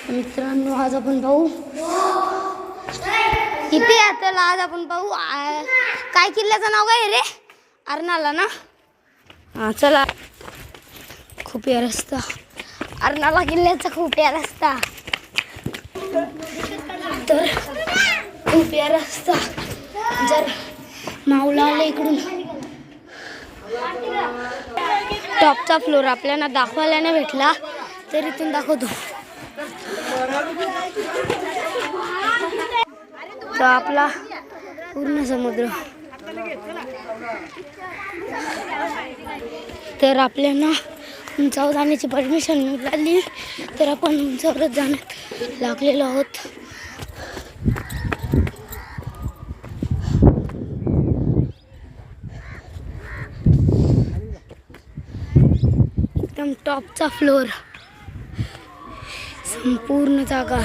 मित्रांनो आज आपण पाहू किती आता आज आपण पाहू काय किल्ल्याचं नाव काय रे अर्नाला ना हा चला खूप या रस्ता अर्नाला किल्ल्याचा खूप या रस्ता तर खूप या रस्ता जर माऊला आला इकडून टॉपचा फ्लोर आपल्याला दाखवायला नाही भेटला तर इथून दाखवतो तो आपला पूर्ण समुद्र तर आपल्याला उंचावर जाण्याची परमिशन मिळाली तर आपण उंचावरच जाण्यात लागलेलो आहोत एकदम टॉपचा फ्लोर संपूर्ण जागा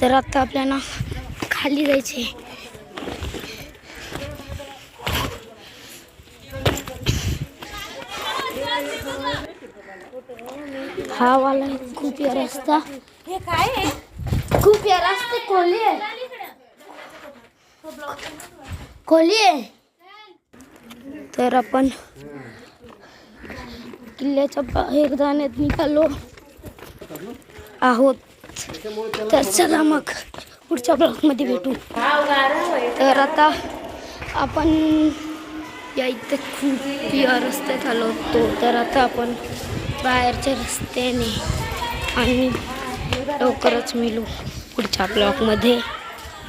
तर आता आपल्याला खाली जायचे हा वाला खूप या रस्ता हे काय आहे खूप या रस्ते खोली आहे तर आपण किल्ल्याच्या बाहेर जाण्यात निघालो आहोत तर चला मग पुढच्या ब्लॉकमध्ये भेटू तर आता आपण या इथे खूप या रस्त्यात आलो होतो तर आता आपण बाहेरच्या रस्त्याने आणि लवकरच मिळू पुढच्या ब्लॉकमध्ये